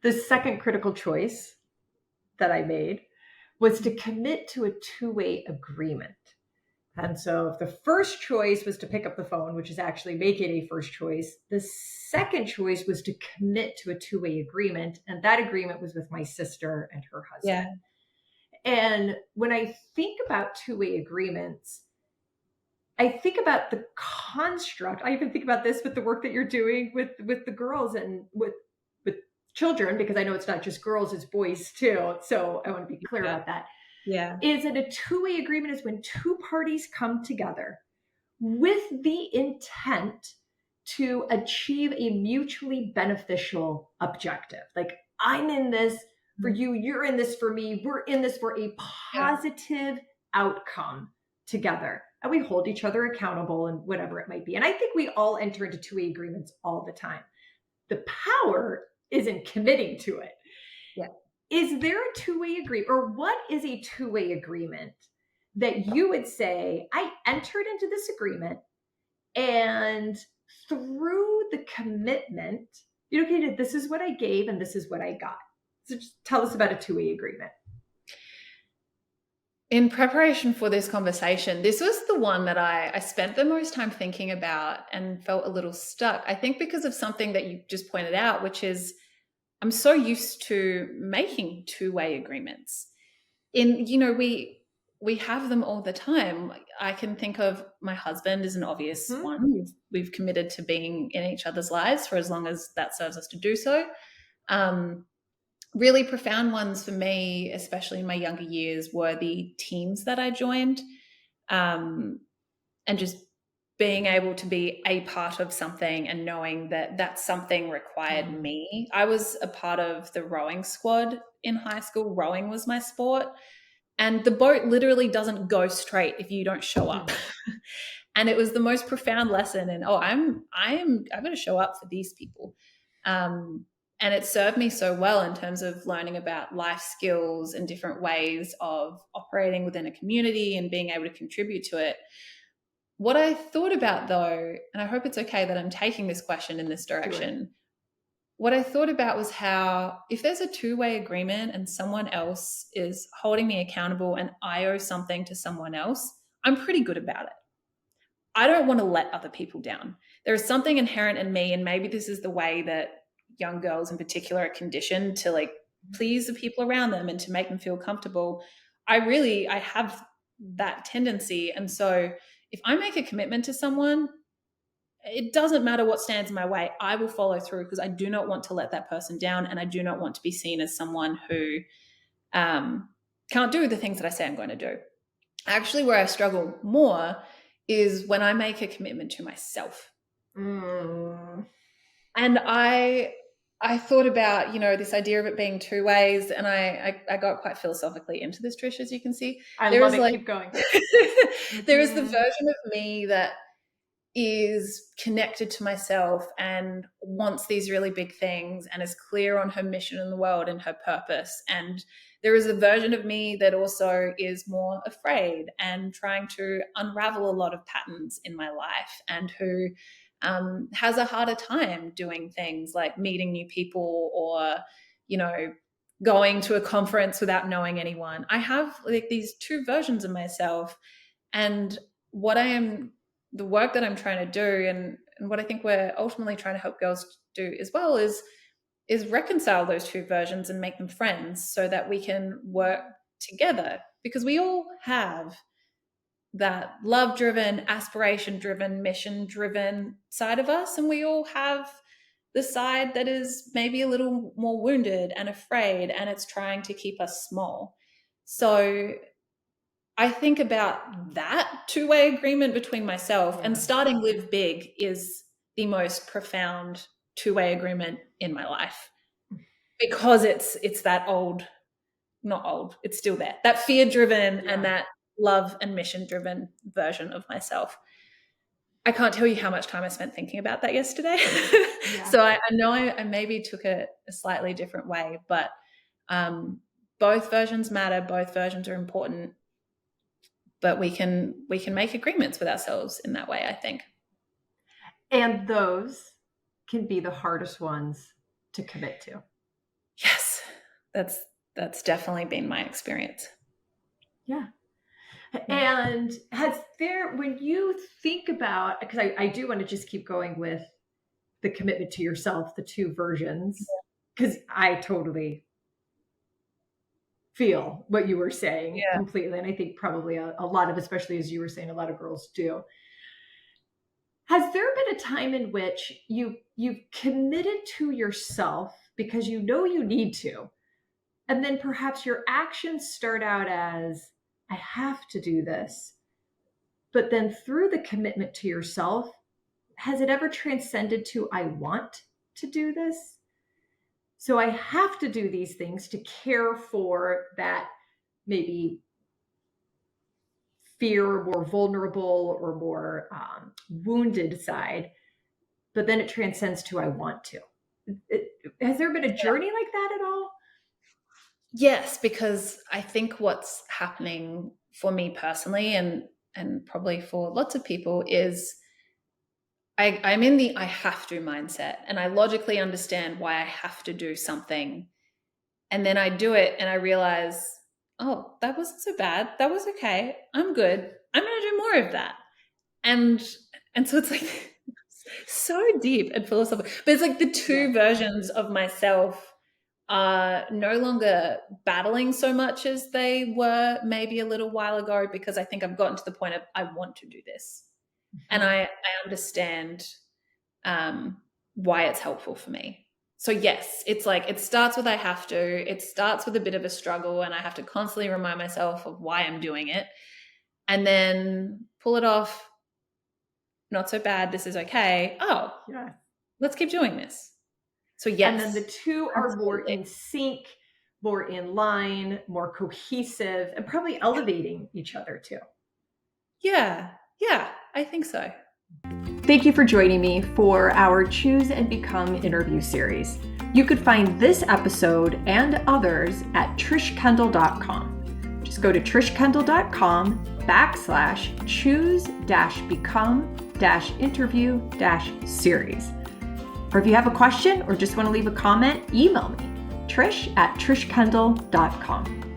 The second critical choice that I made was to commit to a two-way agreement. And so if the first choice was to pick up the phone, which is actually make it a first choice, the second choice was to commit to a two-way agreement. And that agreement was with my sister and her husband. Yeah. And when I think about two-way agreements, I think about the construct. I even think about this with the work that you're doing with the girls and with children, because I know it's not just girls, it's boys too. So I want to be clear about that. Yeah. Is that a two-way agreement is when two parties come together with the intent to achieve a mutually beneficial objective. Like, I'm in this for you, you're in this for me, we're in this for a positive outcome together. And we hold each other accountable and whatever it might be. And I think we all enter into two-way agreements all the time. The power is in committing to it. Yeah. Is there a two-way agreement, or what is a two-way agreement that you would say, I entered into this agreement and through the commitment, okay, this is what I gave and this is what I got. So just tell us about a two-way agreement. In preparation for this conversation, this was the one that I spent the most time thinking about and felt a little stuck. I think because of something that you just pointed out, which is I'm so used to making two-way agreements. We have them all the time. I can think of my husband as an obvious one. We've committed to being in each other's lives for as long as that serves us to do so. Really profound ones for me, especially in my younger years, were the teams that I joined, and just being able to be a part of something and knowing that that something required me. I was a part of the rowing squad in high school. Rowing was my sport. And the boat literally doesn't go straight if you don't show up. And it was the most profound lesson. And I'm going to show up for these people. And it served me so well in terms of learning about life skills and different ways of operating within a community and being able to contribute to it. What I thought about, though, and I hope it's okay that I'm taking this question in this direction, what I thought about was how if there's a two-way agreement and someone else is holding me accountable and I owe something to someone else, I'm pretty good about it. I don't want to let other people down. There is something inherent in me, and maybe this is the way that young girls in particular are conditioned to like please the people around them and to make them feel comfortable. I have that tendency. And so if I make a commitment to someone, it doesn't matter what stands in my way. I will follow through because I do not want to let that person down, and I do not want to be seen as someone who can't do the things that I say I'm going to do. Actually, where I struggle more is when I make a commitment to myself. And I thought about, this idea of it being two ways, and I got quite philosophically into this, Trish, as you can see. I love it. Keep going. There is the version of me that is connected to myself and wants these really big things and is clear on her mission in the world and her purpose. And there is a version of me that also is more afraid and trying to unravel a lot of patterns in my life, and who has a harder time doing things like meeting new people or, going to a conference without knowing anyone. I have like these two versions of myself, and the work that I'm trying to do and what I think we're ultimately trying to help girls do as well is reconcile those two versions and make them friends so that we can work together, because we all have that love-driven, aspiration-driven, mission-driven side of us, and we all have the side that is maybe a little more wounded and afraid, and it's trying to keep us small. So I think about that two-way agreement between myself, and starting Live Big is the most profound two-way agreement in my life, because it's that it's still there, that fear-driven and that love and mission-driven version of myself. I can't tell you how much time I spent thinking about that yesterday. So I know I maybe took it a slightly different way, but both versions matter. Both versions are important. But we can make agreements with ourselves in that way, I think. And those can be the hardest ones to commit to. That's definitely been my experience. Yeah. And when you think about, because I do want to just keep going with the commitment to yourself, the two versions, because I totally feel what you were saying Yeah. completely. And I think probably a lot of, especially as you were saying, a lot of girls do. Has there been a time in which you've committed to yourself because you know you need to, and then perhaps your actions start out as, I have to do this, but then through the commitment to yourself, has it ever transcended to, I want to do this? So I have to do these things to care for that maybe fear, or more vulnerable or more wounded side, but then it transcends to, I want to. Has there been a journey like that at all? Yes, because I think what's happening for me personally, and probably for lots of people, is I'm in the I have to mindset, and I logically understand why I have to do something. And then I do it and I realize, oh, that wasn't so bad. That was okay. I'm good. I'm going to do more of that. And so it's like so deep and philosophical. But it's like the two versions of myself are no longer battling so much as they were maybe a little while ago, because I think I've gotten to the point of, I want to do this. And I understand why it's helpful for me. So yes, it's like, it starts with I have to, it starts with a bit of a struggle, and I have to constantly remind myself of why I'm doing it, and then pull it off. Not so bad. This is okay. Oh, Yeah. Let's keep doing this. So yes. And then the two are more in sync, more in line, more cohesive, and probably elevating each other too. Yeah. Yeah, I think so. Thank you for joining me for our Choose and Become interview series. You could find this episode and others at trishkendall.com. Just go to trishkendall.com/choose-become-interview-series. Or if you have a question or just want to leave a comment, email me, trish@trishkendall.com.